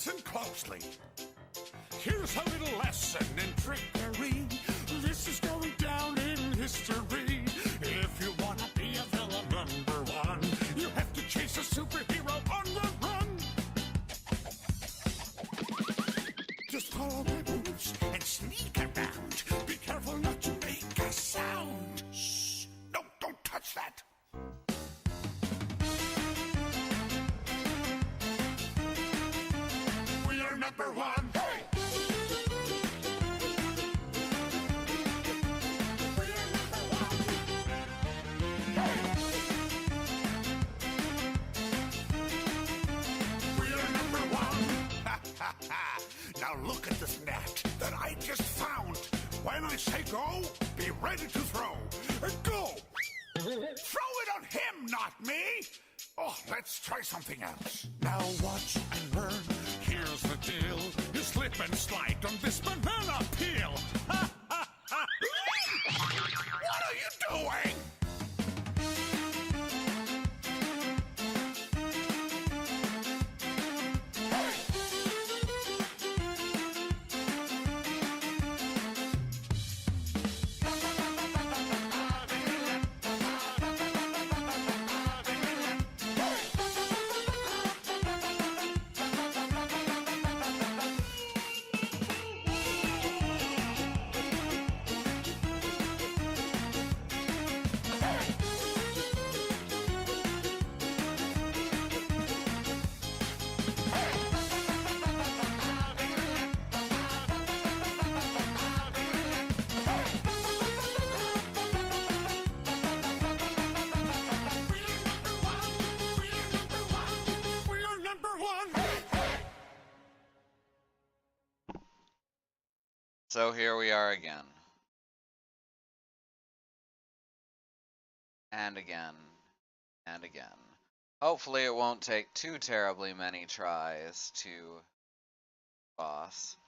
listen closely. Here's a little lesson in trickery. This is going down in history. If you want to be a villain #1, you have to chase a superhero on the run. Just follow my moves and sneak around. Be careful not to make a sound. Shh! No, don't touch that. We are #1. Hey! We are #1. Hey! We are #1. Ha ha ha! Now look at this net that I just found. When I say go, be ready to throw. Go! Throw it on him, not me! Oh, let's try something else. Now watch and learn. Here's the deal. You slip and slide on this banana peel. Ha ha ha! What are you doing? So here we are again. And again. And again. Hopefully it won't take too terribly many tries to boss.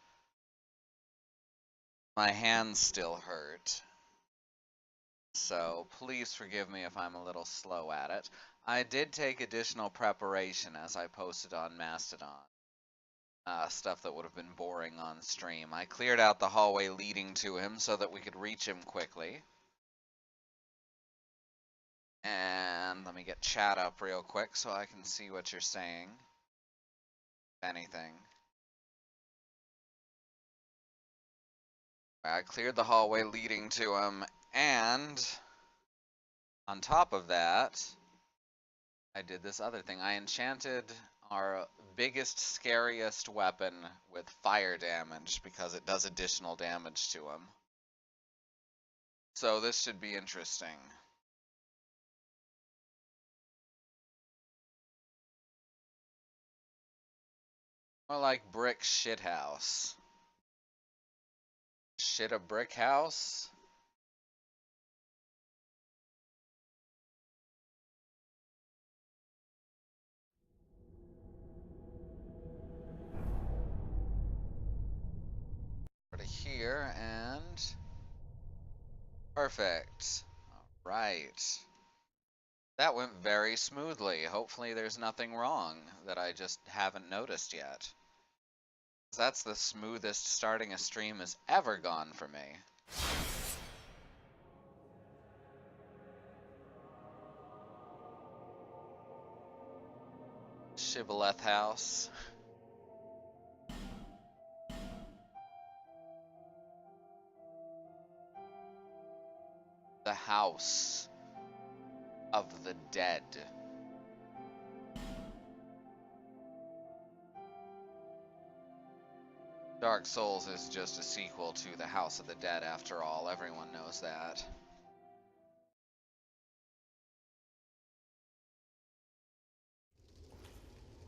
My hands still hurt. So please forgive me if I'm a little slow at it. I did take additional preparation as I posted on Mastodon. Stuff that would have been boring on stream. I cleared out the hallway leading to him so that we could reach him quickly. And let me get chat up real quick so I can see what you're saying. If anything. I cleared the hallway leading to him, and on top of that, I did this other thing. I enchanted our biggest, scariest weapon with fire damage because it does additional damage to him. So this should be interesting. More like brick shithouse. Shit a brick house? Here and perfect. All right. That went very smoothly. Hopefully there's nothing wrong that I just haven't noticed yet. That's the smoothest starting a stream has ever gone for me. Shibboleth House. The House of the Dead. Dark Souls is just a sequel to The House of the Dead after all. Everyone knows that.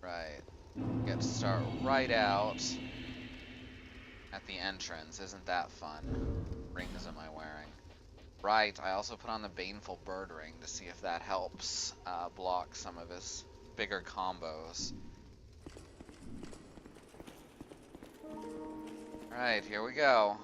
Right. Get to start right out at the entrance. Isn't that fun? Rings am I wearing? Right, I also put on the Baneful Bird Ring to see if that helps block some of his bigger combos. Alright, here we go.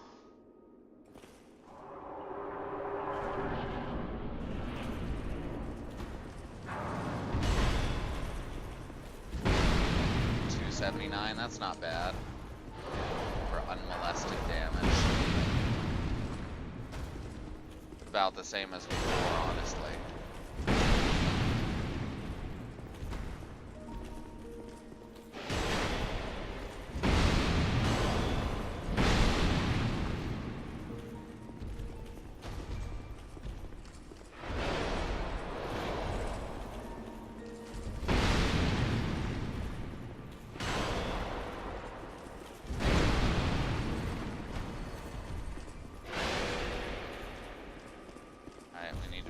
79, that's not bad. For unmolested damage. About the same as before, honestly.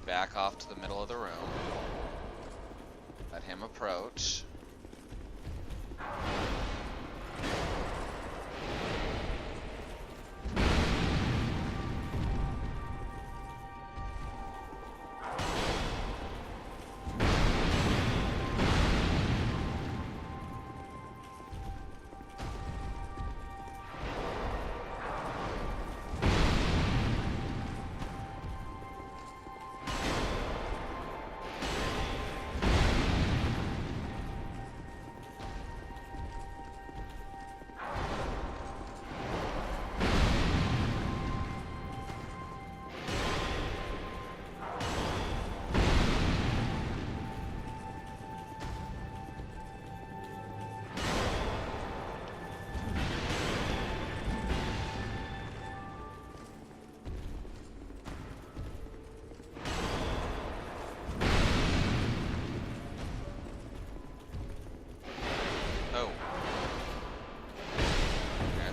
Back off to the middle of the room. Let him approach.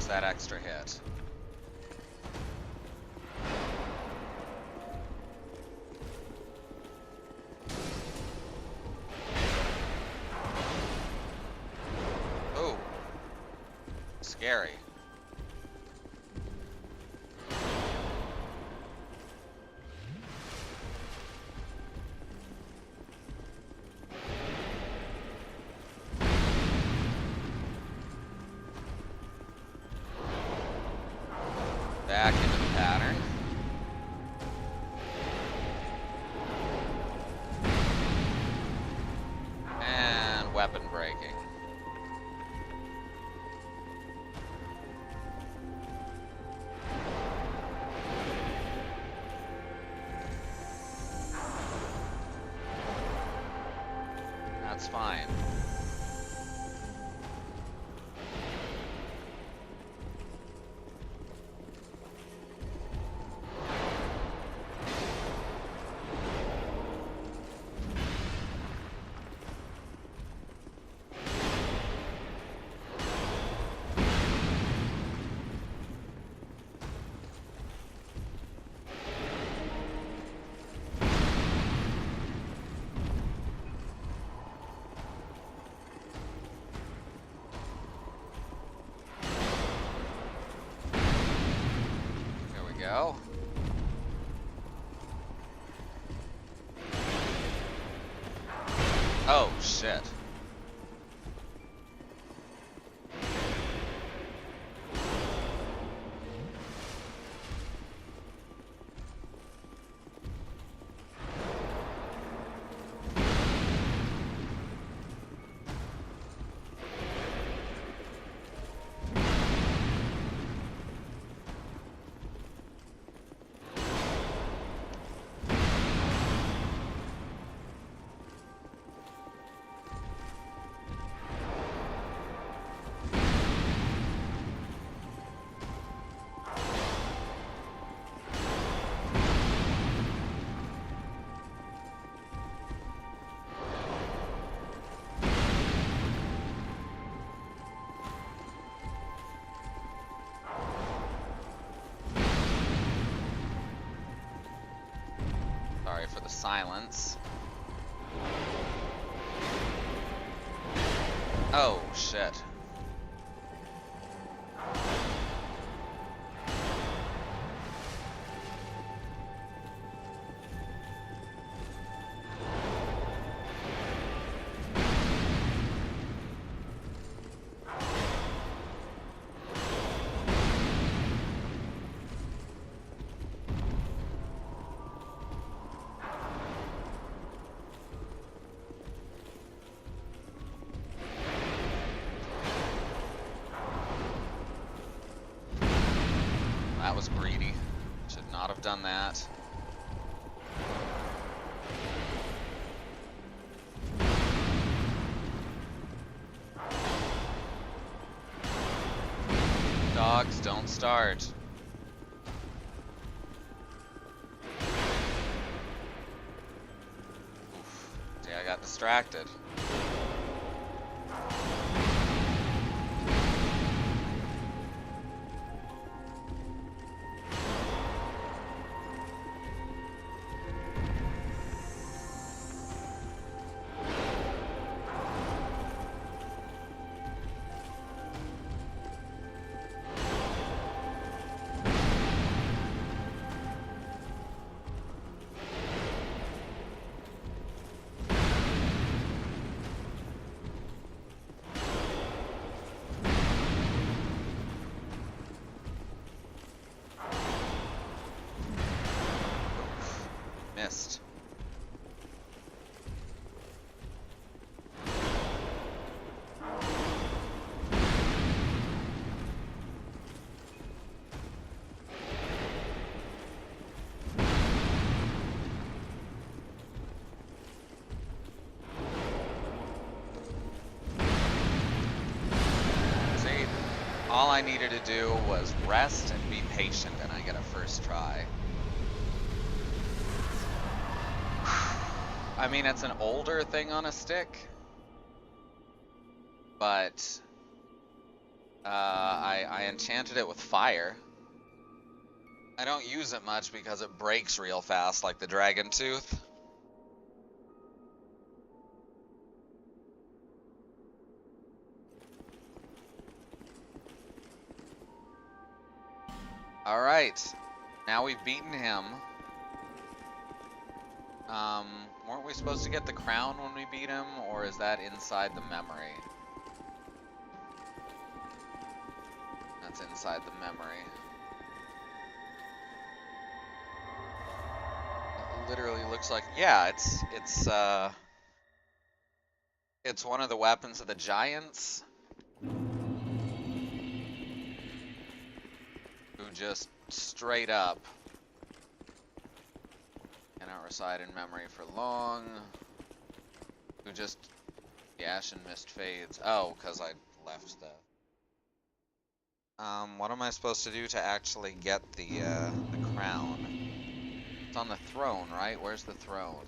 That extra hit. Oh, scary. Back into the pattern. And weapon breaking. That's fine. Go. Oh, shit. Sorry for the silence. Oh, shit. was greedy. Should not have done that. Dogs, don't start. Oof. See, I got distracted. Missed. See, all I needed to do was rest and be patient, and I get a first try. I mean, it's an older thing on a stick, but I enchanted it with fire. I don't use it much because it breaks real fast, like the Dragon Tooth. Alright, now we've beaten him. Weren't we supposed to get the crown when we beat him, or is that inside the memory? That's inside the memory. It literally looks like, yeah, it's one of the weapons of the giants, who just straight up cannot reside in memory for long. Who just, the Ashen Mist fades. Oh, because I left the. What am I supposed to do to actually get the crown? It's on the throne, right? Where's the throne?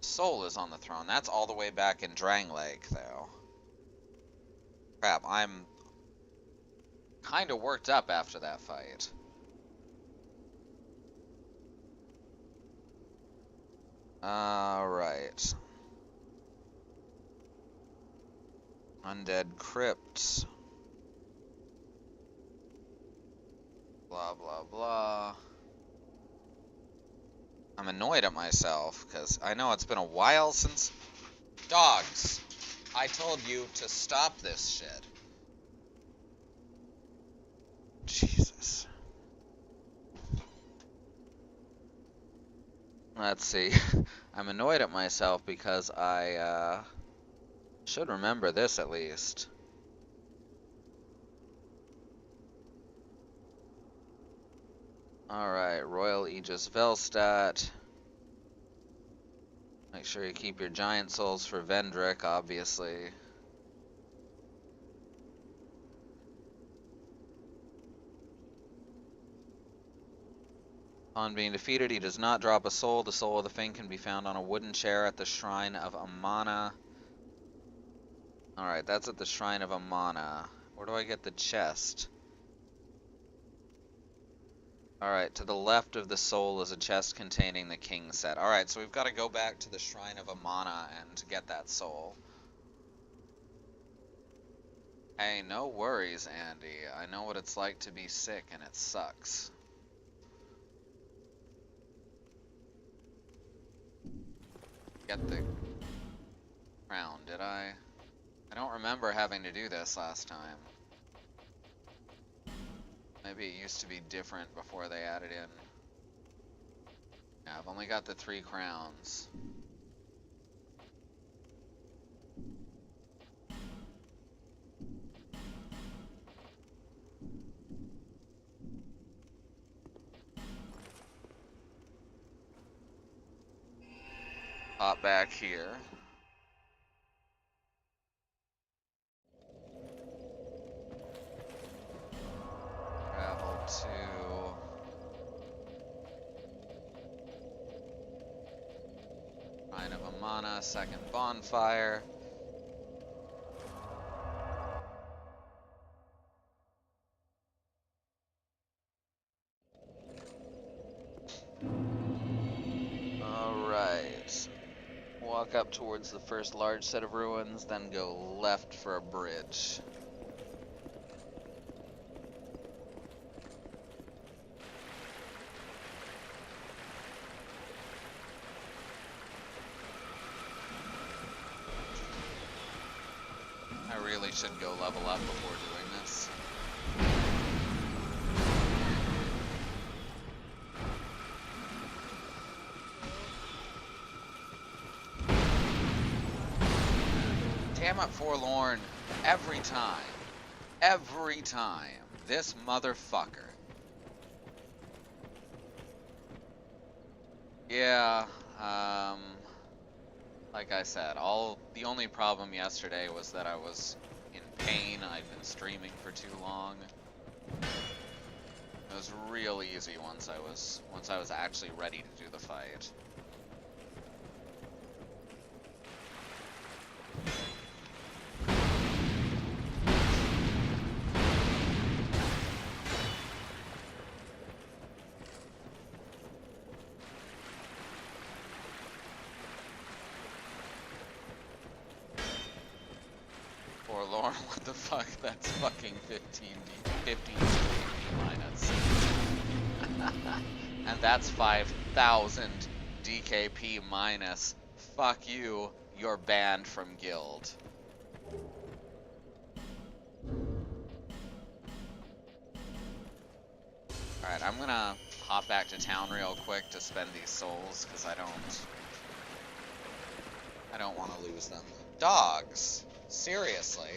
Soul is on the throne. That's all the way back in Drangleic, though. Crap, I'm kind of worked up after that fight. Alright. Undead Crypt. Blah, blah, blah. I'm annoyed at myself, because I know it's been a while since... Dogs! I told you to stop this shit. Jesus. Let's see. I'm annoyed at myself because I, should remember this at least. Alright, Royal Aegis Velstadt. Make sure you keep your giant souls for Vendrick, obviously. On being defeated, he does not drop a soul. The soul of the Fang can be found on a wooden chair at the Shrine of Amana. Alright, that's at the Shrine of Amana. Where do I get the chest? Alright, to the left of the soul is a chest containing the king set. Alright, so we've got to go back to the Shrine of Amana and get that soul. Hey, no worries, Andy. I know what it's like to be sick, and it sucks. Get the crown, did I? I don't remember having to do this last time. Maybe it used to be different before they added in. Yeah, I've only got the 3 crowns. hop back here. Travel to... Shrine of Amana, second bonfire. Alright. Walk up towards the first large set of ruins, then go left for a bridge. I really should go level up before doing this. Damn it, Forlorn. Every time. Every time. This motherfucker. Yeah, like I said, the only problem yesterday was that I was in pain. I'd been streaming for too long. It was real easy once I was actually ready to do the fight. Forlorn, what the fuck? That's fucking 15 DKP minus. And that's 5,000 DKP minus. Fuck you, you're banned from guild. Alright, I'm gonna hop back to town real quick to spend these souls, because I don't want to lose them. Dogs! Seriously.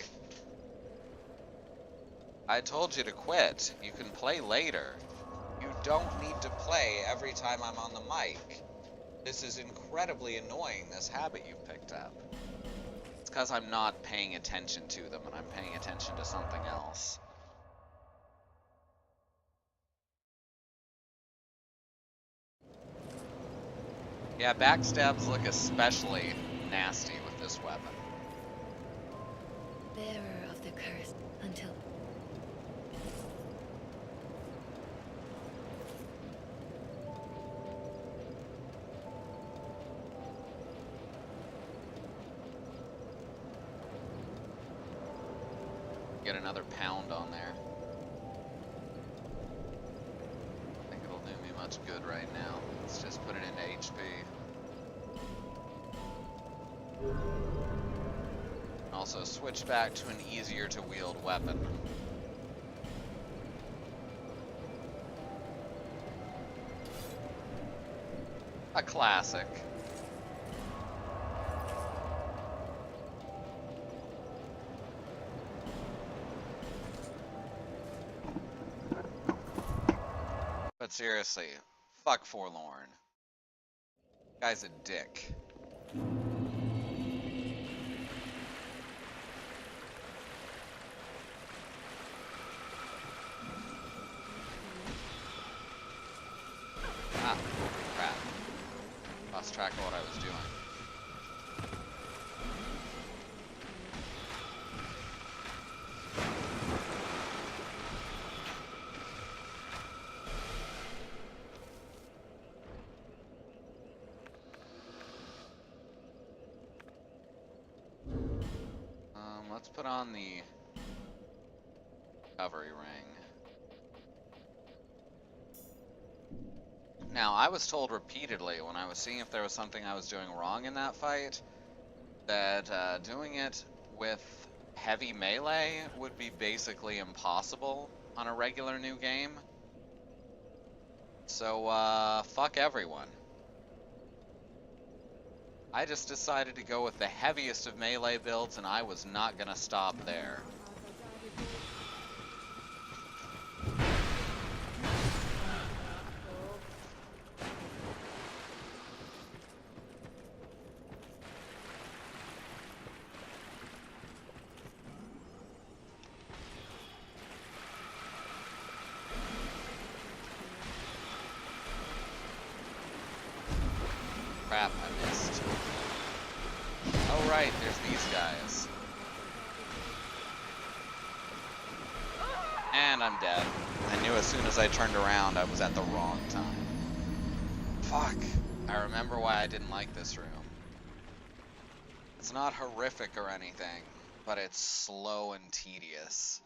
I told you to quit. You can play later. You don't need to play every time I'm on the mic. This is incredibly annoying, this habit you've picked up. It's because I'm not paying attention to them, and I'm paying attention to something else. Yeah, backstabs look especially nasty with this weapon. Bearer of the curse until... Get another pound on there. I think it'll do me much good right now. Let's just put it into HP. Also switch back to an easier to wield weapon. A classic. But seriously, fuck Forlorn. Guy's a dick. Ah, crap. Lost track of what I was doing. Let's put on the recovery ring. Now, I was told repeatedly when I was seeing if there was something I was doing wrong in that fight, that doing it with heavy melee would be basically impossible on a regular new game. So, fuck everyone. I just decided to go with the heaviest of melee builds, and I was not gonna stop there. guys. And I'm dead. I knew as soon as I turned around I was at the wrong time. Fuck. I remember why I didn't like this room. It's not horrific or anything, but it's slow and tedious.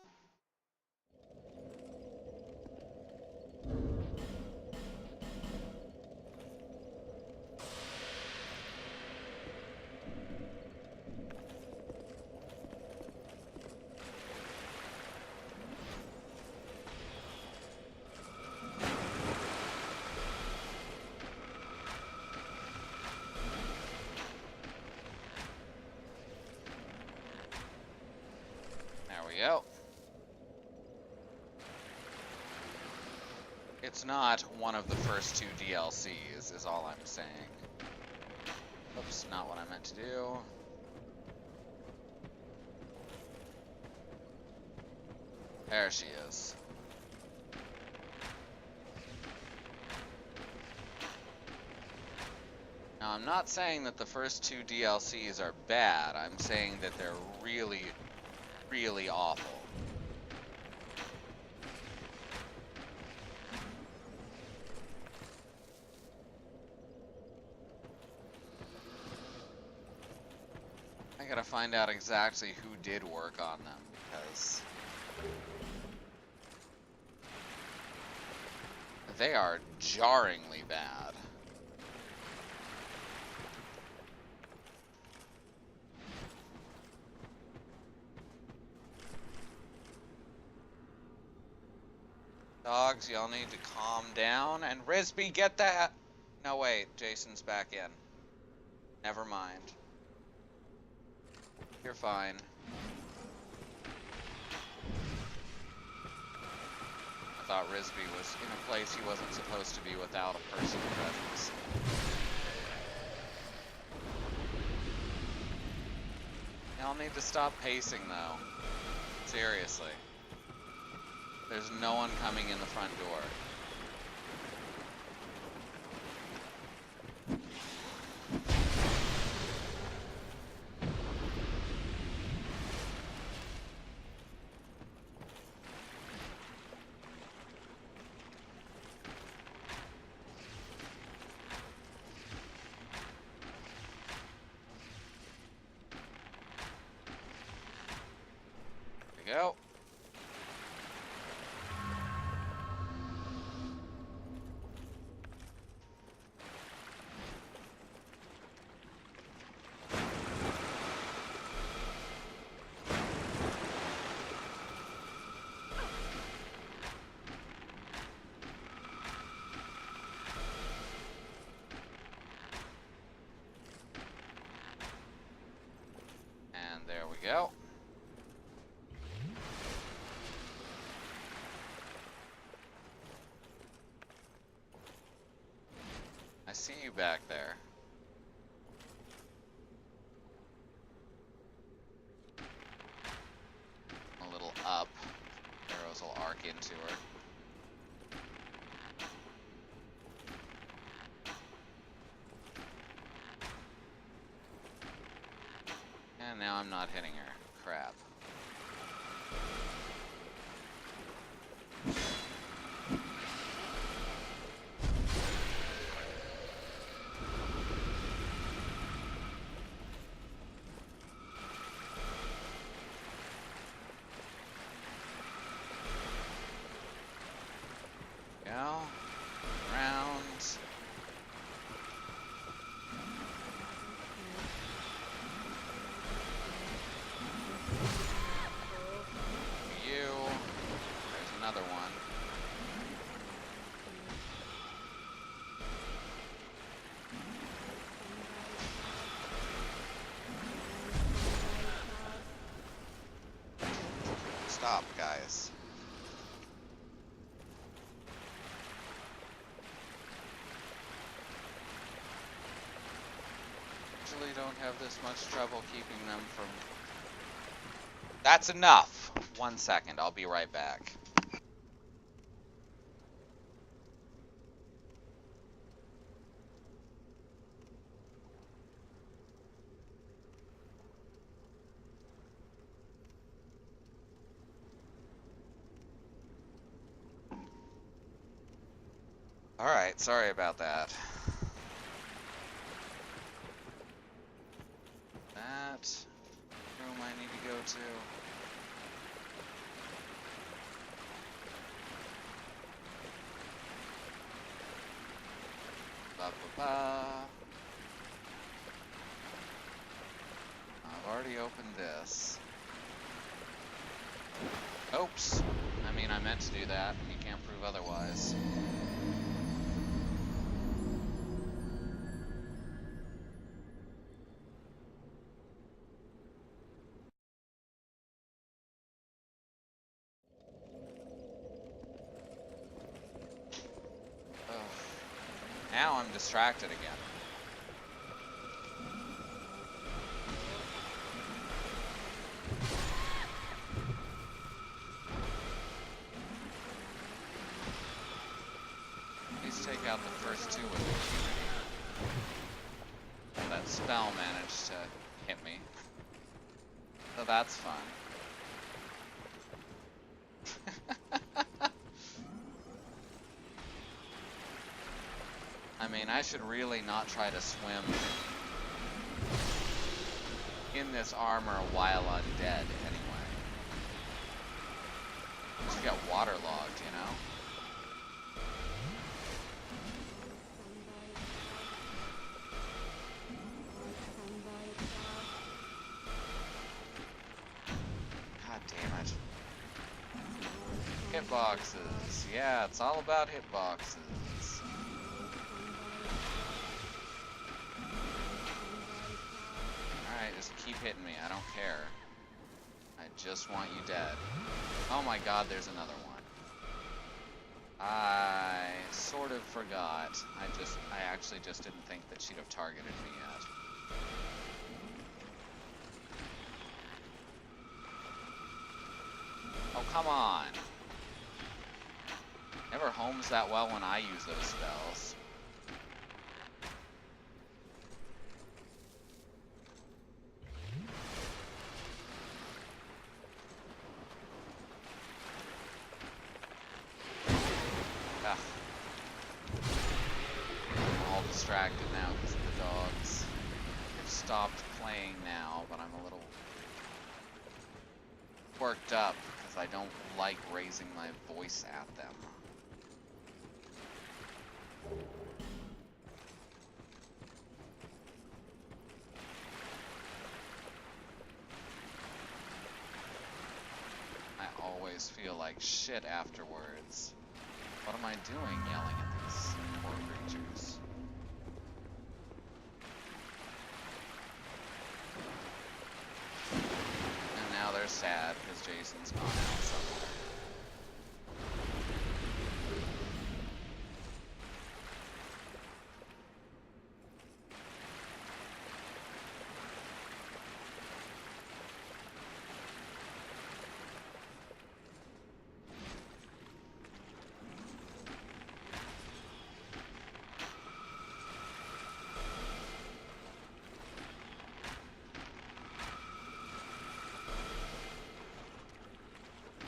Go. It's not one of the first 2 DLCs, is all I'm saying. Oops, not what I meant to do. There she is. Now, I'm not saying that the first 2 DLCs are bad. I'm saying that they're really awful. I gotta find out exactly who did work on them, because they are jarringly bad. Dogs, y'all need to calm down. And Risby, get that! No, wait. Jason's back in. Never mind. You're fine. I thought Risby was in a place he wasn't supposed to be without a person presence. Y'all need to stop pacing, though. Seriously. There's no one coming in the front door. There we go. There we go. I see you back there. A little up. Arrows will arc into her. And now I'm not hitting her. Crap. Go. Round. There's another one. Stop, guys. Usually don't have this much trouble keeping them from... That's enough! 1 second, I'll be right back. Alright, sorry about that. That room I need to go to. Ba ba ba. I've already opened this. Oops. I mean, I meant to do that, and you can't prove otherwise. Ugh. Now I'm distracted again. Please take out the first two with impunity. That spell managed to hit me. So that's fun. I mean, I should really not try to swim in this armor while undead anyway. Just get waterlogged, you know? God damn it. Hitboxes. Yeah, it's all about hitboxes. Alright, just keep hitting me. I don't care. I just want you dead. Oh my god, there's another one. I sort of forgot. I actually just didn't think that she'd have targeted me yet. Oh, come on. Never homes that well when I use those spells. Ugh. I'm all distracted now because of the dogs. They've stopped playing now, but I'm a little worked up because I don't like raising my voice at them. I always feel like shit afterwards. What am I doing yelling at these poor creatures? And now they're sad because Jason's gone out somewhere.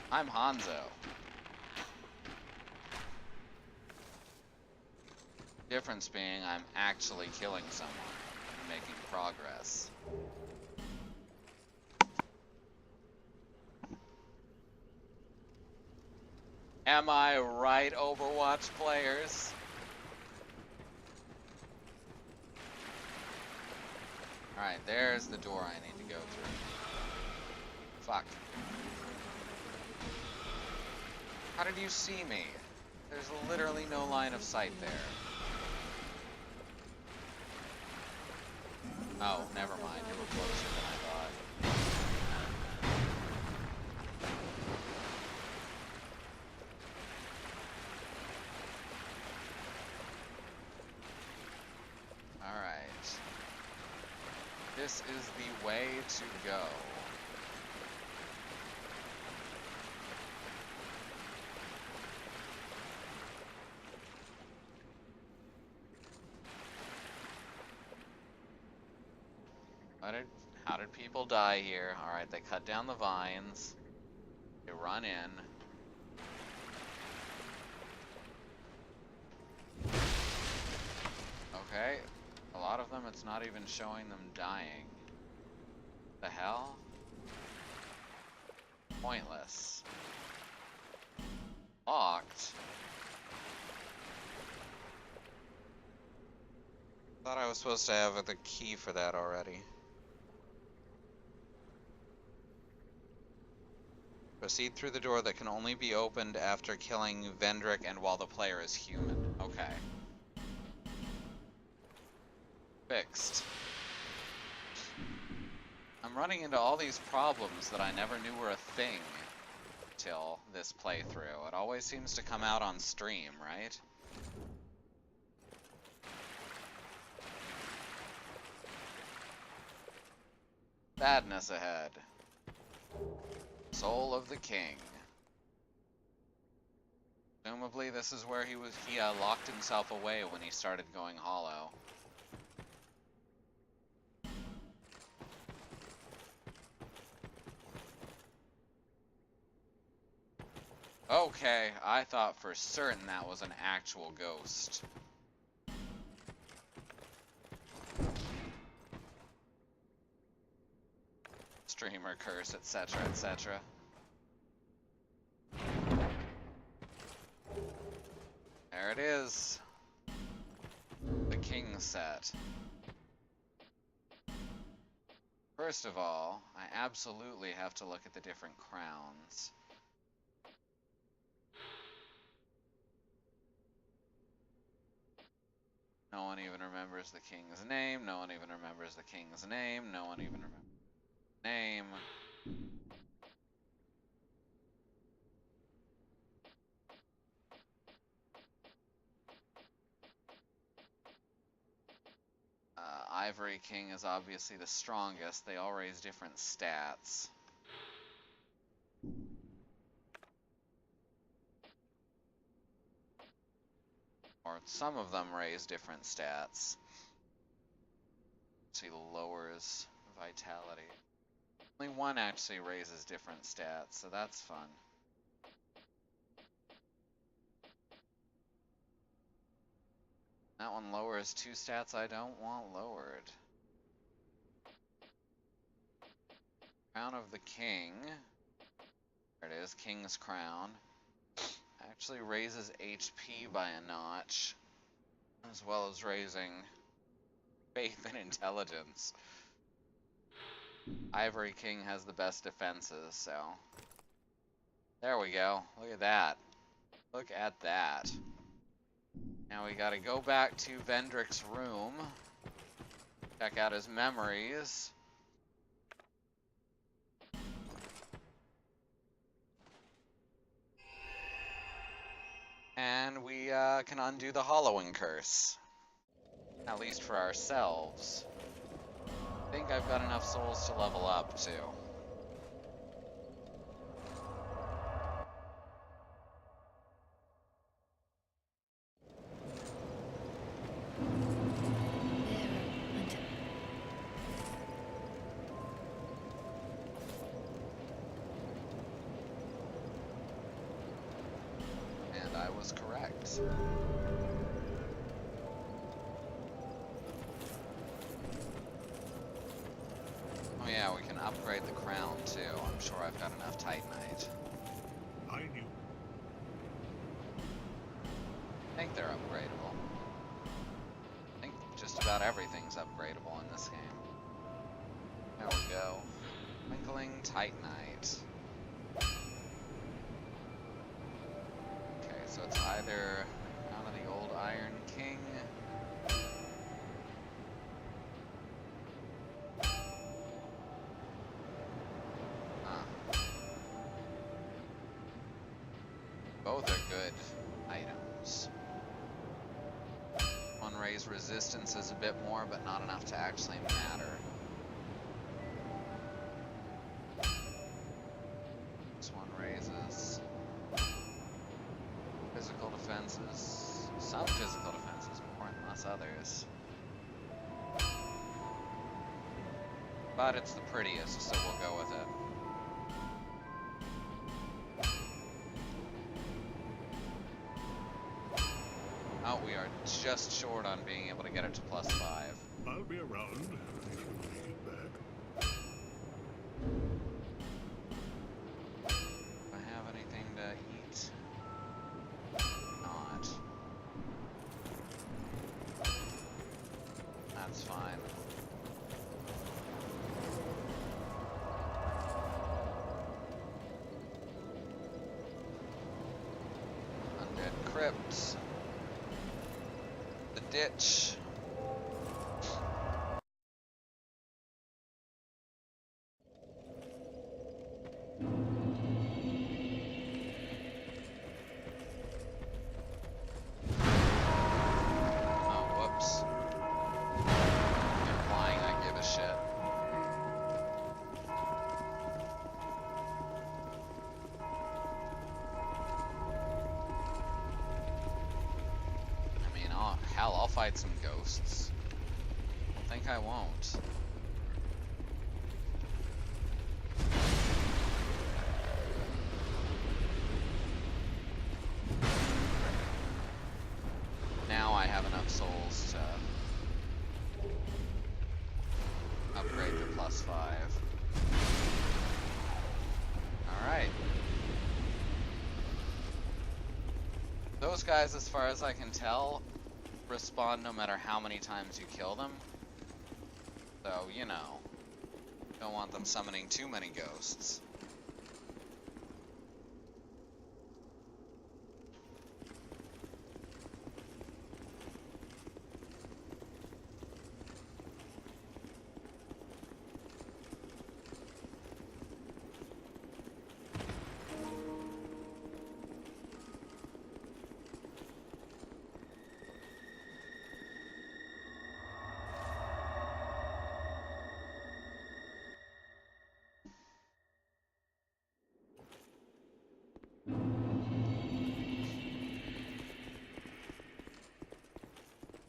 I'm Hanzo. Difference being I'm actually killing someone and making progress. Am I right, Overwatch players? Alright, there's the door I need to go through. Fuck. How did you see me? There's literally no line of sight there. Oh, never mind. You were closer than I thought. Alright. This is the way to go. How did people die here? Alright, they cut down the vines. They run in. Okay. A lot of them, it's not even showing them dying. The hell? Pointless. Locked. Thought I was supposed to have the key for that already. Proceed through the door that can only be opened after killing Vendrick and while the player is human. Okay. Fixed. I'm running into all these problems that I never knew were a thing till this playthrough. It always seems to come out on stream, right? Badness ahead. Soul of the King. Presumably this is where he locked himself away when he started going hollow. Okay, I thought for certain that was an actual ghost. Streamer curse, etc., etc. There it is. The King set. First of all, I absolutely have to look at the different crowns. No one even remembers the King's name. No one even remembers the King's name. No one even remembers the name. Ivory King is obviously the strongest. They all raise different stats. Or some of them raise different stats. See, lowers vitality. Only one actually raises different stats, so that's fun. That one lowers 2 stats I don't want lowered. Crown of the King. There it is, King's Crown. Actually raises HP by a notch, as well as raising faith and intelligence. Ivory King has the best defenses, so... There we go. Look at that. Look at that. Now we gotta go back to Vendrick's room. Check out his memories. And we can undo the Hollowing Curse. At least for ourselves. I think I've got enough souls to level up, too. And I was correct. Oh yeah, we can upgrade the crown too. I'm sure I've got enough Titanite. I knew. I think they're upgradable. I think just about everything's upgradable in this game. There we go. Twinkling Titanite. Okay, so it's either Crown of the Old Iron King. Both are good items. One raise resistance is a bit more, but not enough to actually matter. This one raises physical defenses, some physical defenses, more and less others. But it's the prettiest, so we'll go with it. Oh, we are just short on being able to get it to +5. I'll be around if you make it back. Do I have anything to eat? Not. That's fine. Undead crypt. The ditch. Oh, whoops. Implying I give a shit. I mean, hell, I'll fight some ghosts. I think I won't. Now I have enough souls to upgrade the +5. Alright. Those guys, as far as I can tell, respawn no matter how many times you kill them. So, you know, don't want them summoning too many ghosts.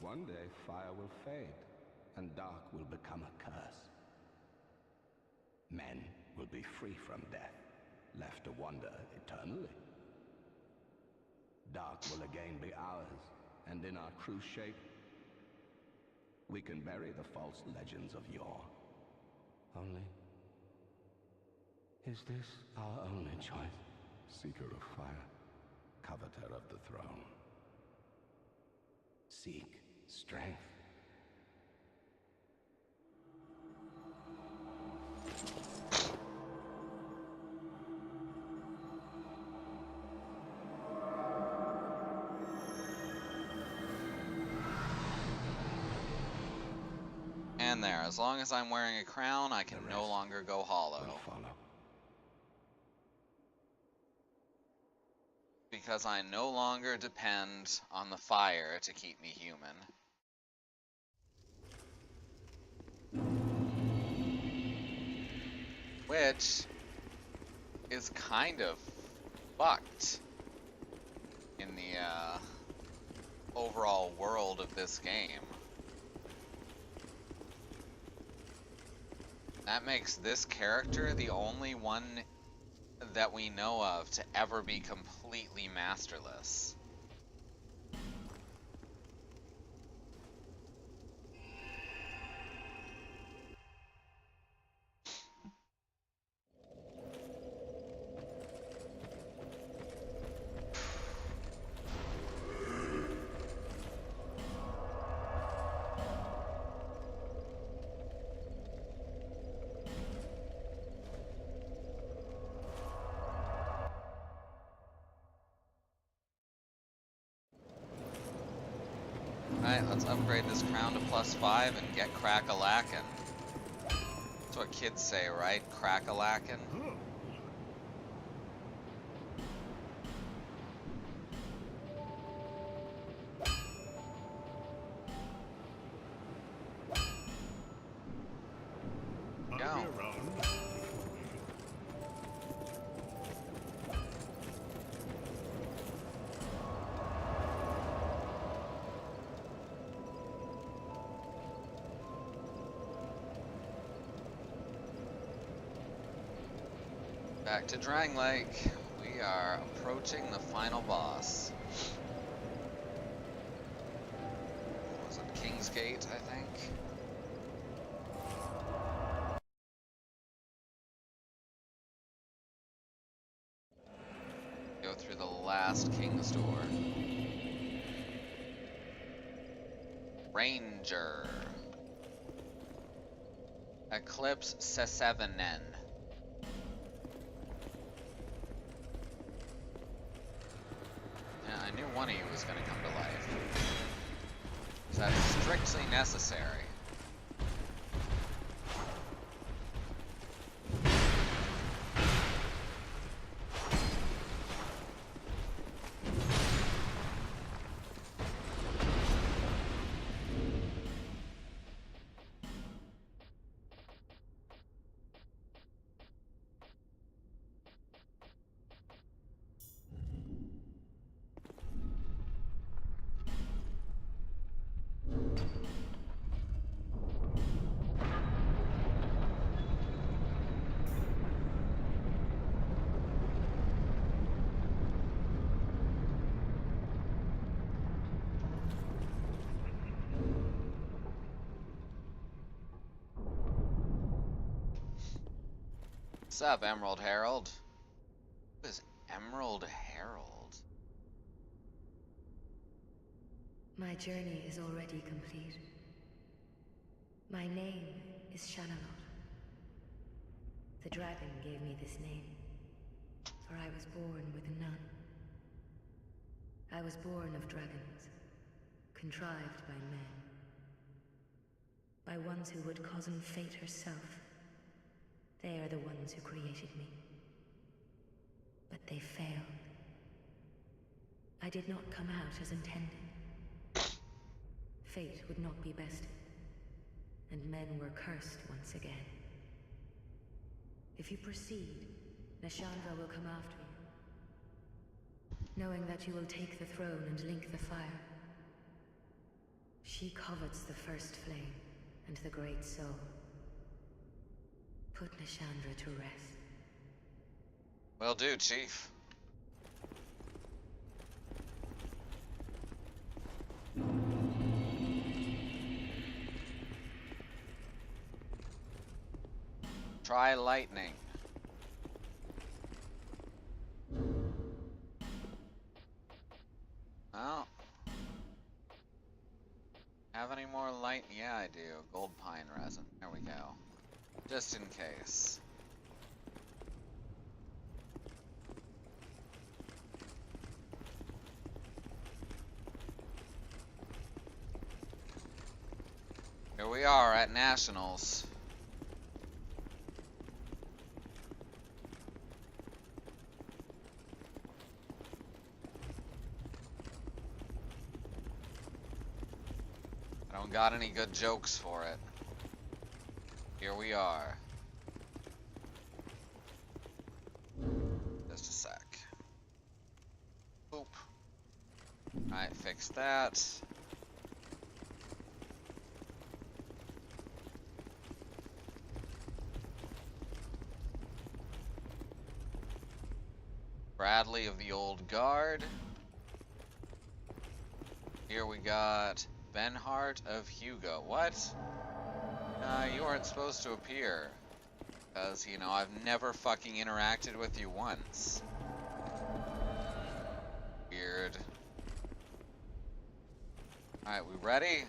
One day fire will fade, and dark will become a curse. Men will be free from death, left to wander eternally. Dark will again be ours, and in our true shape, we can bury the false legends of yore. Only, is this our only choice? Seeker of fire, coveter of the throne. Seek strength. And there, as long as I'm wearing a crown, I can no longer go hollow. Will follow. Because I no longer depend on the fire to keep me human. Which is kind of fucked in the overall world of this game. That makes this character the only one that we know of to ever be completely masterless. Alright, let's upgrade this crown to +5 and get crack-a-lackin'. That's what kids say, right? Crack-a-lackin'? Oh, I'll Go. be around. Back to Drang Lake. We are approaching the final boss. Baldur's Gate, I think. Go through the last King's Door. Ranger. Eclipse Sesevenen. Yeah, I knew one of you was going to come to life. So that is strictly necessary. What's up, Emerald Herald? Who is Emerald Herald? My journey is already complete. My name is Shanalot. The dragon gave me this name, for I was born with none. I was born of dragons, contrived by men. By ones who would cozen fate herself. They are the ones who created me. But they failed. I did not come out as intended. Fate would not be bested, and men were cursed once again. If you proceed, Nashandra will come after you, knowing that you will take the throne and link the fire. She covets the first flame and the great soul. Put Nashandra to rest. Will do, Chief. Try lightning. Oh. Have any more light? Yeah, I do. Gold pine resin. There we go. Just in case. Here we are at Nationals. I don't got any good jokes for it. Here we are. Just a sec. Boop. Alright, fix that. Bradley of the Old Guard. Here we got Benhart of Hugo. What? You aren't supposed to appear. Because, you know, I've never fucking interacted with you once. Weird. Alright, we ready?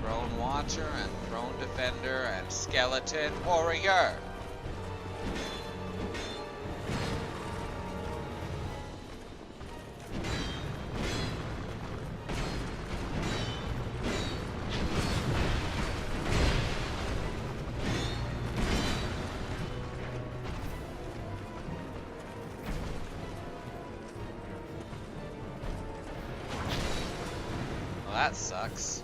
Throne Watcher and Throne Defender and Skeleton Warrior. Well, that sucks.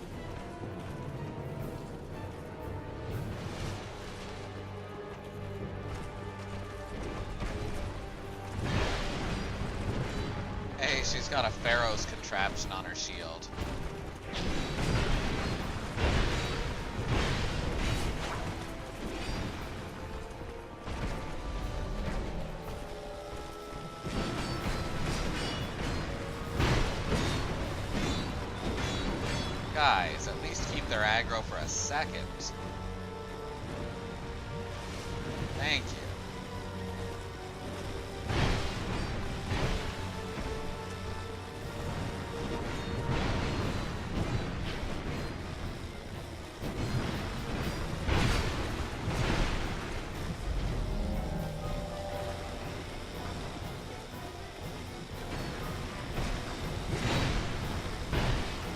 Hey, she's got a Pharaoh's contraption on her shield. Guys, at least keep their aggro for a second. Thank you.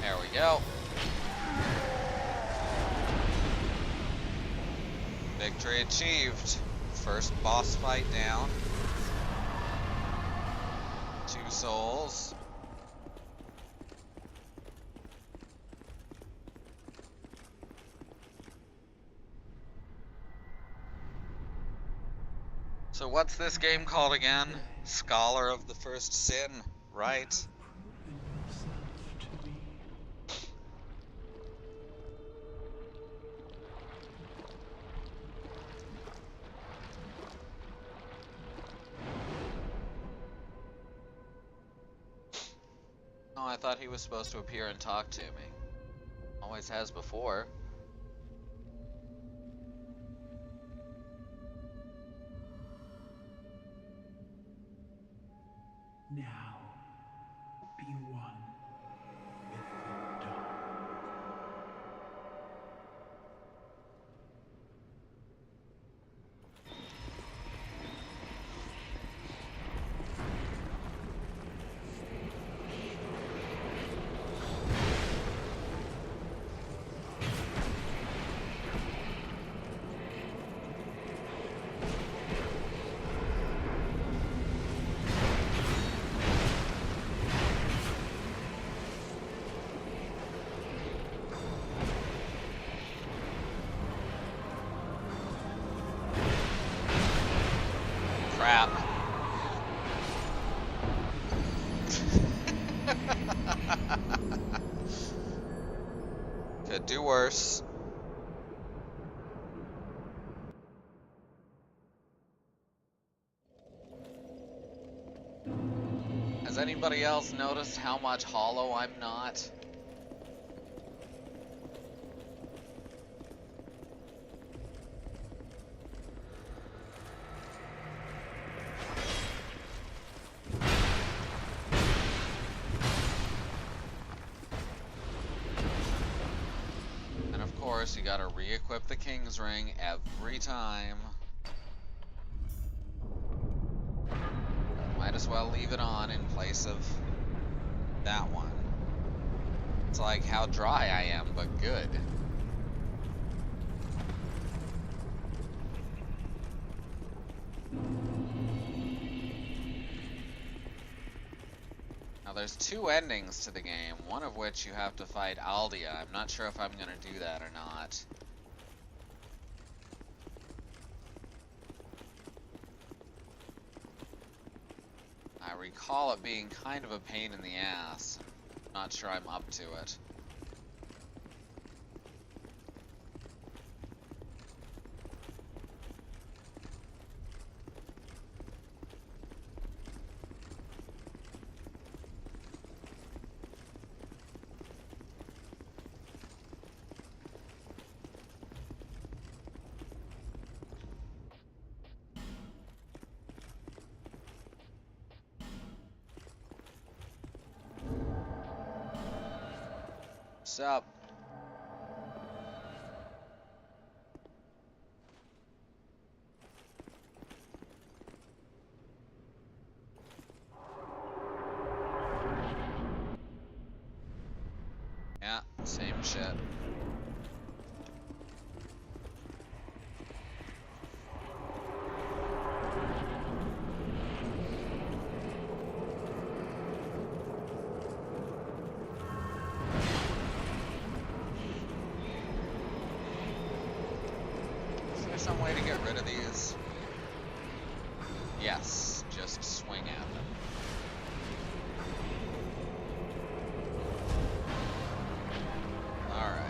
There we go. Victory achieved. First boss fight down. 2 souls. So what's this game called again? Scholar of the First Sin, right? Oh, I thought he was supposed to appear and talk to me. Always has before. Now, be one with the dark. Crap. Could do worse. Has anybody else noticed how much hollow I'm not? And of course, you gotta re-equip the King's Ring every time. Might as well leave it on in place of that one. It's like how dry I am, but good. Now there's 2 endings to the game, one of which you have to fight Aldia. I'm not sure if I'm gonna do that or not. I recall it being kind of a pain in the ass. Not sure I'm up to it. What's up? Yeah, same shit. Is there some way to get rid of these? Yes, just swing at them. Alright.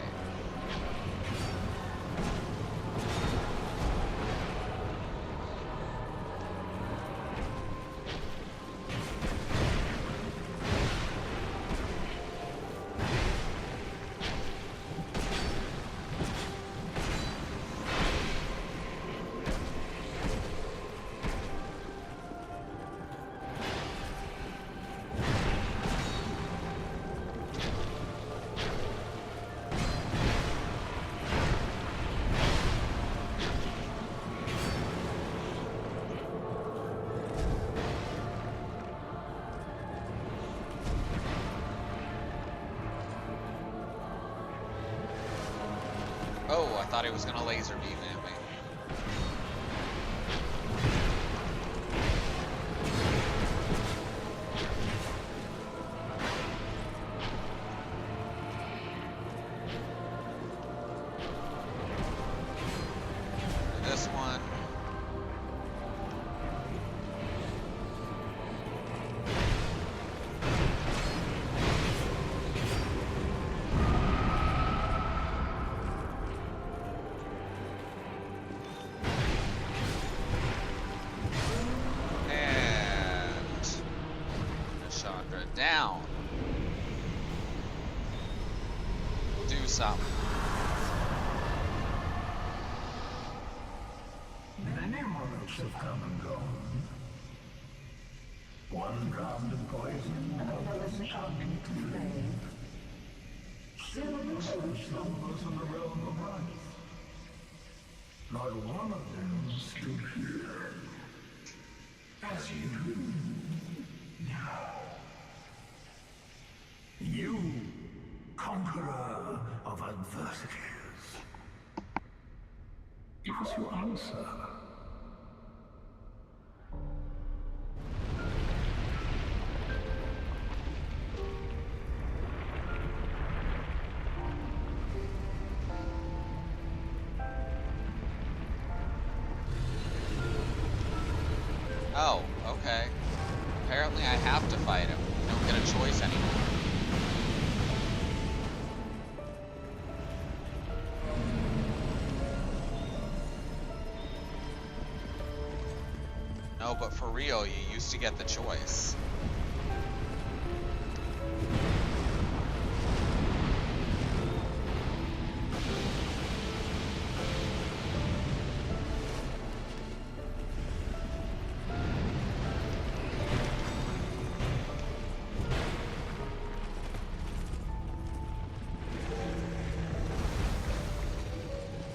Oh, I thought he was gonna laser beam at me. This one. Down. Do something. Many monarchs have come and gone. One dropped of poison, another succumbed to flame. Still another slumbers in the realm of life. Not one of them stood here as you do now. You, conqueror of adversities. Give us your answer. Oh, okay. Apparently I have to fight him. I don't get a choice anymore. No, but for real, you used to get the choice.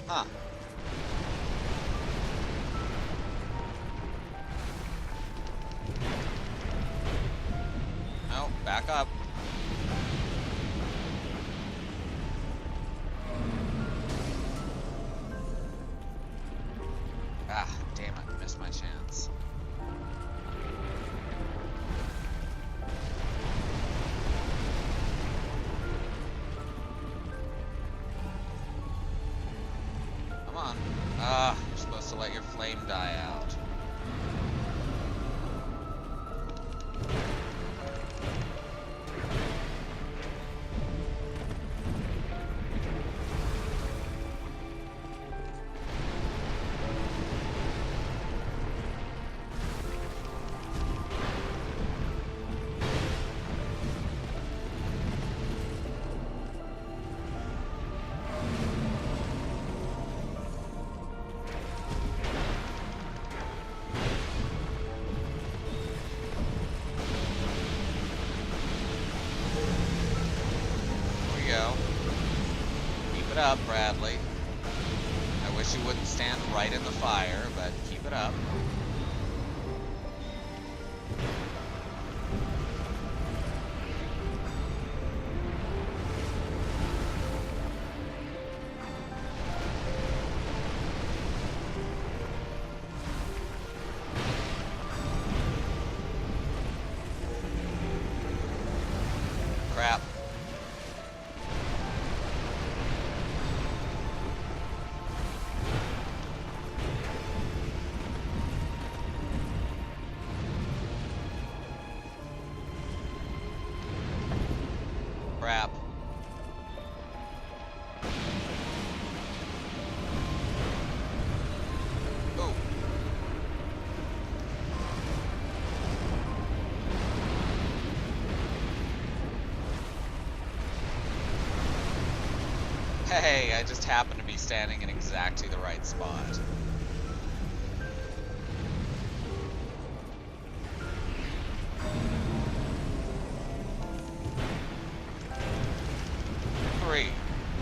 Huh. No, back up. Ah, damn it, missed my chance. Come on. Ah, you're supposed to let your flame die out. Keep it up, Bradley. I wish you wouldn't stand right in the fire, but keep it up. Crap. Crap. Ooh. Hey, I just happened to be standing in exactly the right spot.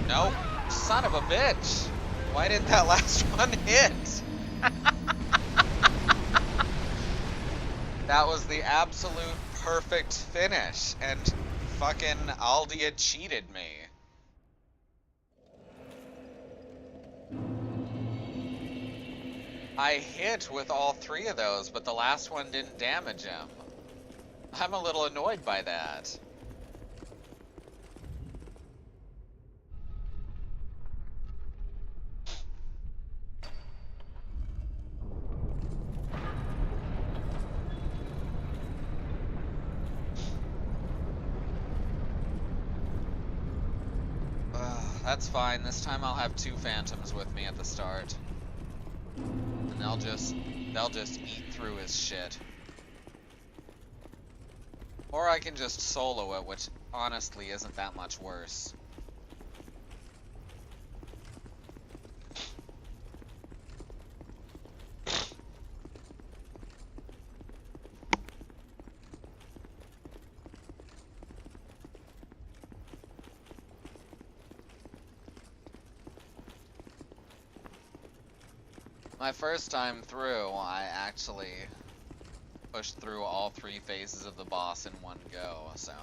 Nope. Son of a bitch. Why didn't that last one hit? That was the absolute perfect finish, and fucking Aldia cheated me. I hit with all 3 of those, but the last one didn't damage him. I'm a little annoyed by that. That's fine. This time I'll have 2 phantoms with me at the start. And they'll just eat through his shit. Or I can just solo it, which honestly isn't that much worse. My first time through, I actually pushed through all 3 phases of the boss in one go, so.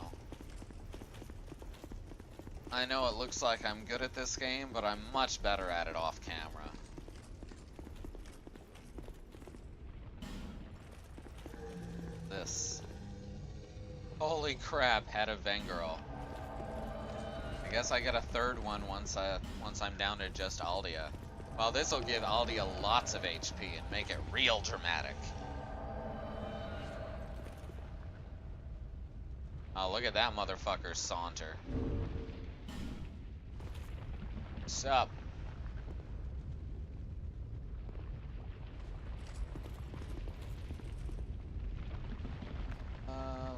I know it looks like I'm good at this game, but I'm much better at it off camera. This. Holy crap, Head of Vengerl. I guess I get a 3rd one once I'm down to just Aldia. Well, this'll give Aldia lots of HP and make it real dramatic. Oh, look at that motherfucker saunter. What's up?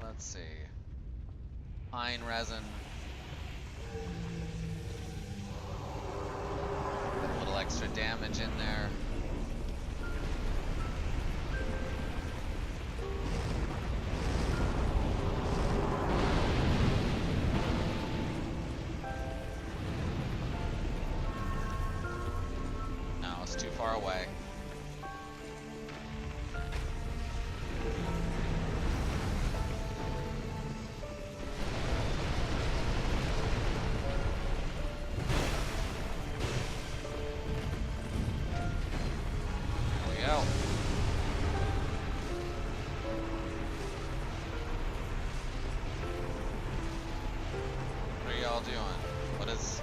Let's see. Pine resin. A little extra damage in there. No, it's too far away.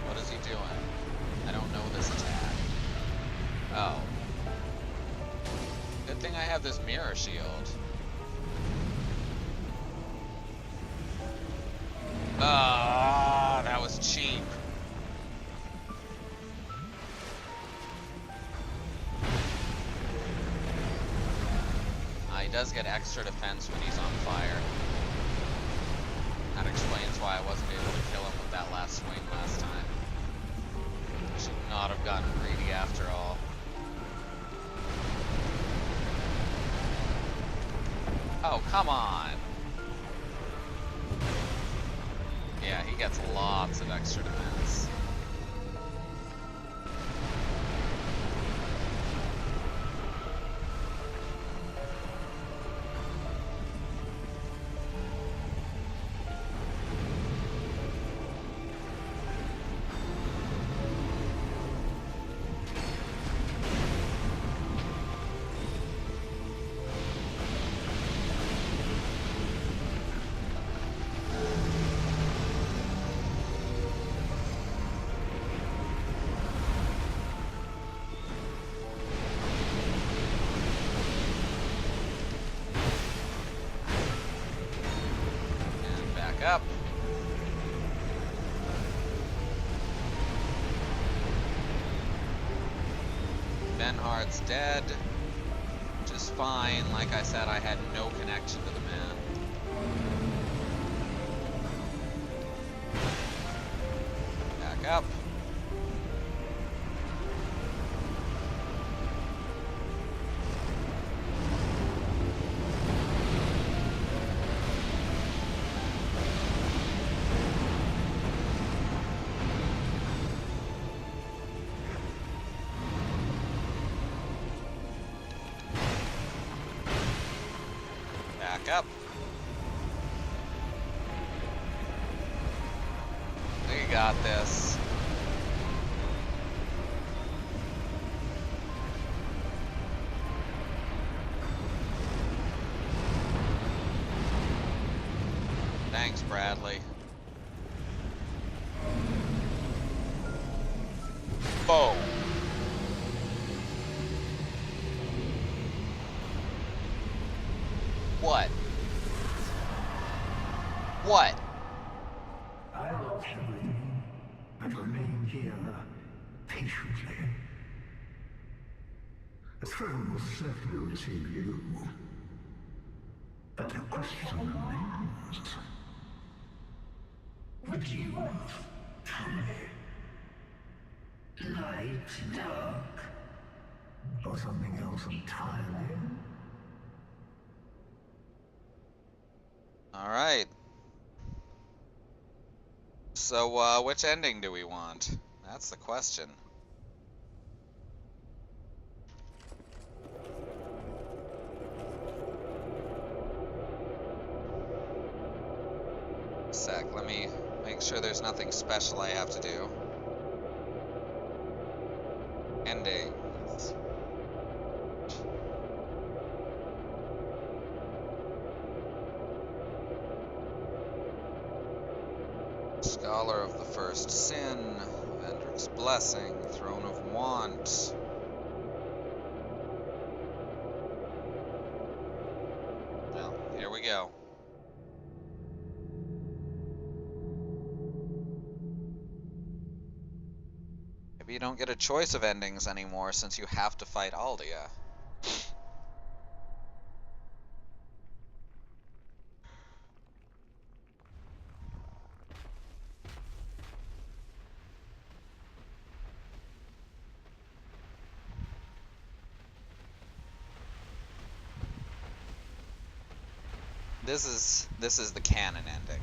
What is he doing? I don't know this attack. Oh. Good thing I have this mirror shield. Ah, that was cheap. He does get extra defense when he's on fire. That explains why I wasn't able to kill him with that last swing last time. Should not have gotten greedy after all. Oh, come on! Yeah, he gets lots of extra defense. Up. Benhard's dead. Which is fine. Like I said, I had no connection to the man. Back up. Up. We got this. Thanks, Bradley. Whoa. What? What? I lost everything and remain here patiently. The throne will certainly receive you. But the question remains. What do you want? Tell me. Light, dark, or something else entirely? Alright. So, which ending do we want? That's the question. Sec, let me make sure there's nothing special I have to do. Endings. Scholar of the First Sin, Vendrick's Blessing, Throne of Want. Well, here we go. Maybe you don't get a choice of endings anymore since you have to fight Aldia. This is the canon ending.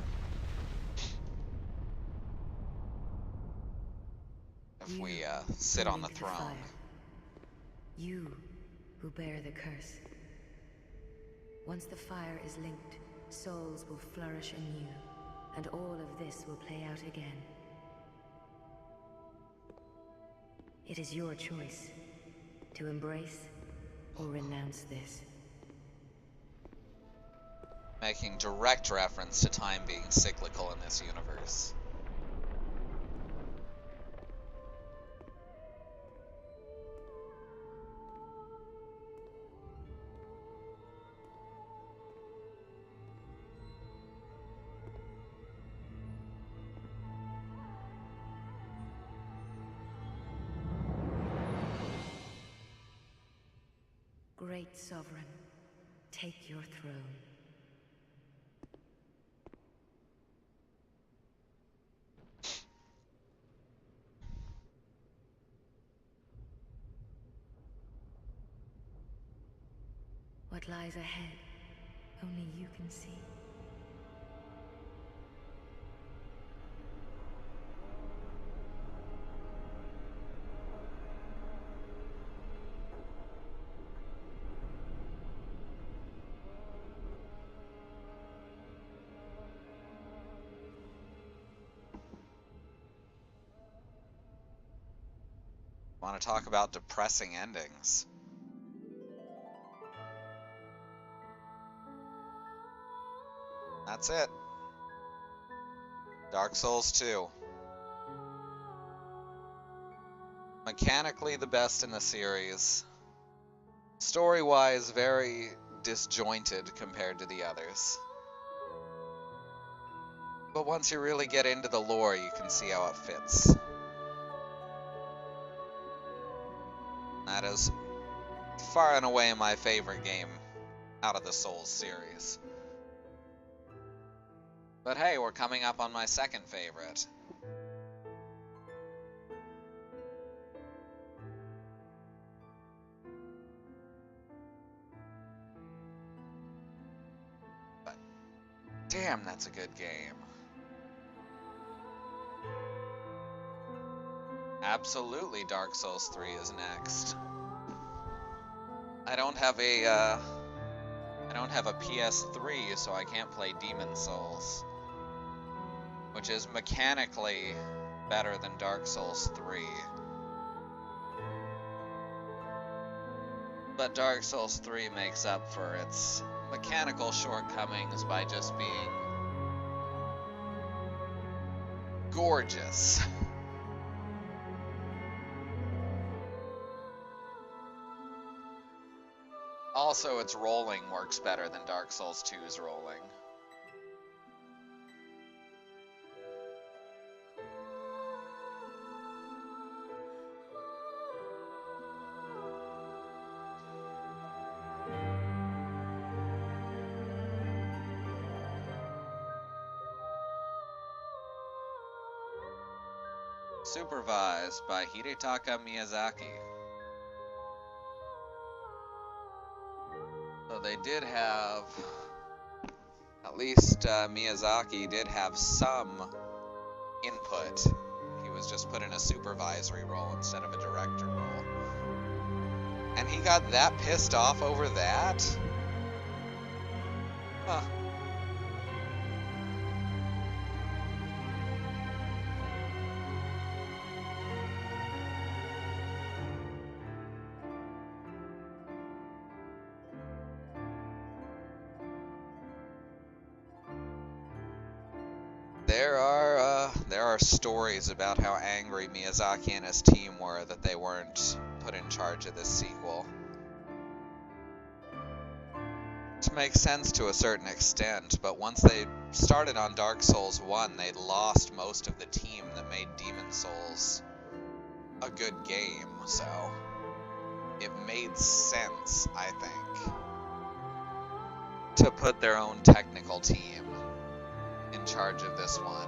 If we sit on the throne. Fire. You who bear the curse. Once the fire is linked, souls will flourish anew, and all of this will play out again. It is your choice to embrace or renounce this. Making direct reference to time being cyclical in this universe. Great Sovereign, take your throne. What lies ahead, only you can see. Want to talk about depressing endings? That's it. Dark Souls 2. Mechanically the best in the series. Story-wise, very disjointed compared to the others. But once you really get into the lore, you can see how it fits. That is far and away my favorite game out of the Souls series. But hey, we're coming up on my second favorite. But damn, that's a good game. Absolutely, Dark Souls 3 is next. I don't have a PS3, so I can't play Demon Souls, which is mechanically better than Dark Souls 3. But Dark Souls 3 makes up for its mechanical shortcomings by just being gorgeous. Also, its rolling works better than Dark Souls 2's rolling. Supervised by Hidetaka Miyazaki. So they did have, at least Miyazaki did have some input. He was just put in a supervisory role instead of a director role. And he got that pissed off over that? Huh. There are stories about how angry Miyazaki and his team were that they weren't put in charge of this sequel. Which makes sense to a certain extent, but once they started on Dark Souls 1, they'd lost most of the team that made Demon Souls a good game, so it made sense, I think, to put their own technical team in charge of this one.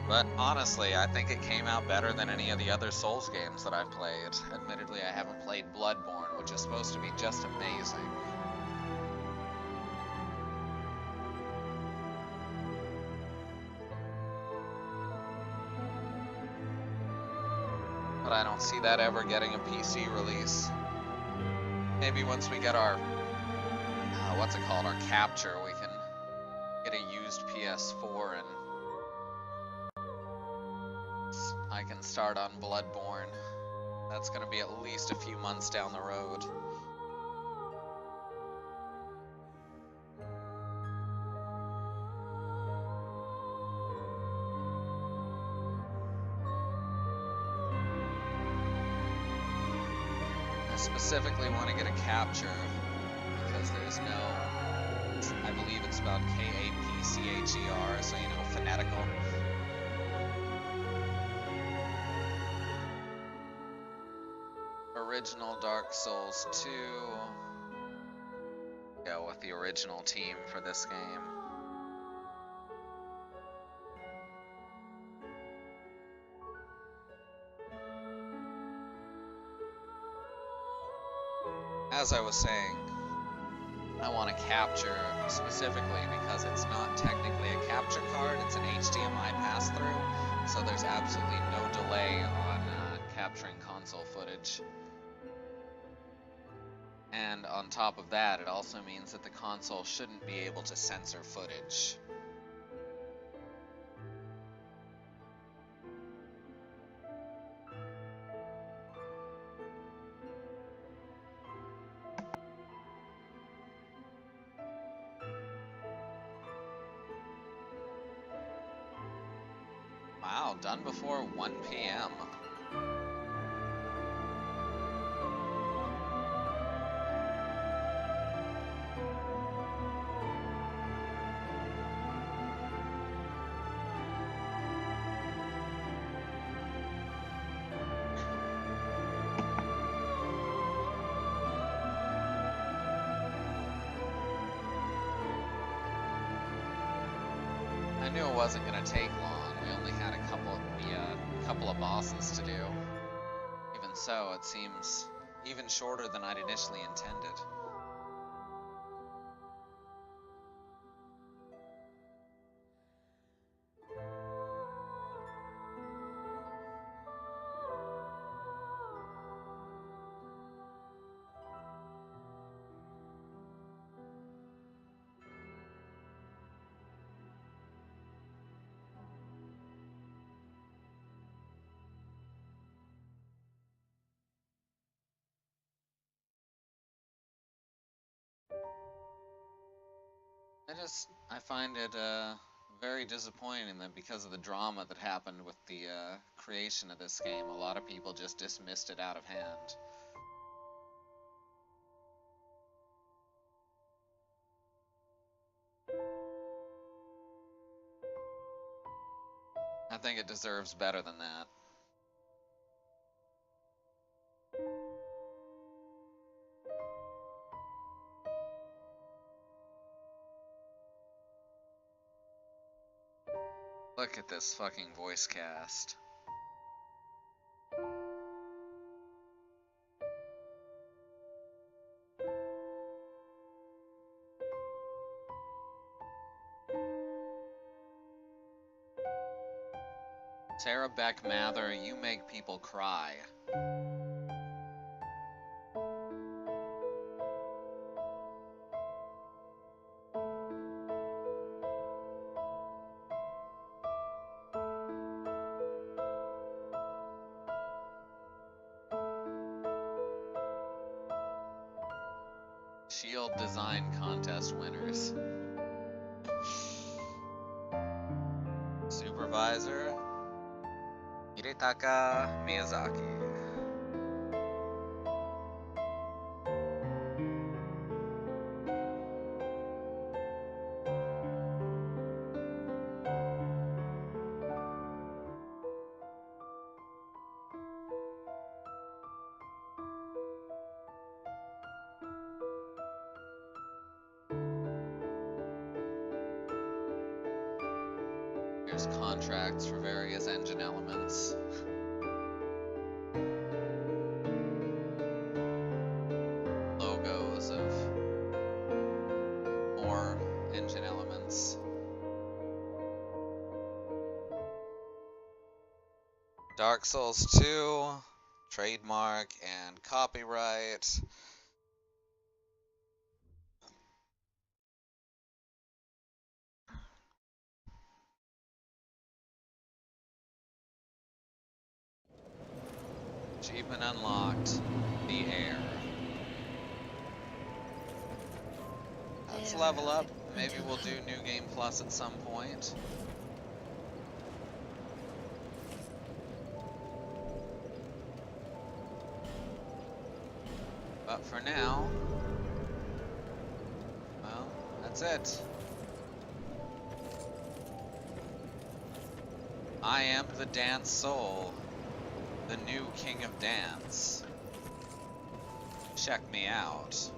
But honestly, I think it came out better than any of the other Souls games that I've played. Admittedly, I haven't played Bloodborne, which is supposed to be just amazing. But I don't see that ever getting a PC release. Maybe once we get our, what's it called, our capture, we can get a used PS4 and I can start on Bloodborne. That's gonna be at least a few months down the road. I specifically want to get a capture because there's no, I believe it's spelled K-A-P-C-H-E-R, so you know, phonetical. Original Dark Souls 2. Go with the original team for this game. As I was saying, I want to capture specifically because it's not technically a capture card, it's an HDMI pass-through, so there's absolutely no delay on capturing console footage. And on top of that, it also means that the console shouldn't be able to censor footage. Wow, done before 1 p.m. I knew it wasn't going to take long. We only had a couple of bosses to do. Even so, it seems even shorter than I'd initially intended. I find it very disappointing that because of the drama that happened with the creation of this game, a lot of people just dismissed it out of hand. I think it deserves better than that. Look at this fucking voice cast. Sarah Beck Mather, you make people cry. Shield Design Contest winners. Supervisor, Hiritaka Miyazaki. Here's contracts for various engine elements. Logos of more engine elements. Dark Souls 2, trademark and copyright. Achievement unlocked. The Air. Let's level up. Maybe we'll do New Game Plus at some point. But for now, well, that's it. I am the Dance Soul, the new King of Dance. Check me out.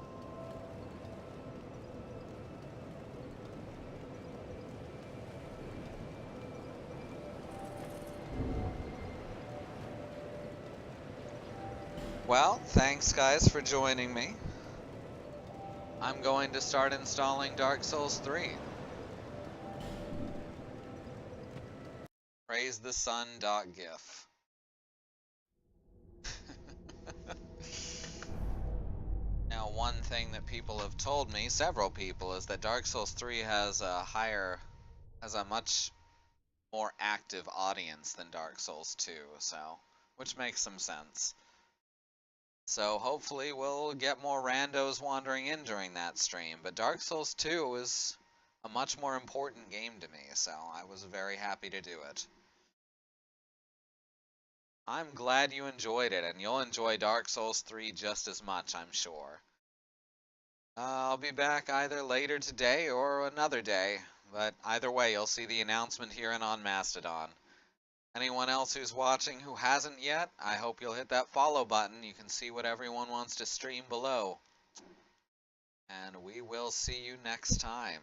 Well, thanks guys for joining me. I'm going to start installing Dark Souls 3. Praise the sun.gif. Now, one thing that people have told me, several people, is that Dark Souls 3 has a much more active audience than Dark Souls 2, which makes some sense. So hopefully we'll get more randos wandering in during that stream, but Dark Souls 2 is a much more important game to me, so I was very happy to do it. I'm glad you enjoyed it, and you'll enjoy Dark Souls 3 just as much, I'm sure. I'll be back either later today or another day, but either way, you'll see the announcement here and on Mastodon. Anyone else who's watching who hasn't yet, I hope you'll hit that follow button. You can see what everyone wants to stream below. And we will see you next time.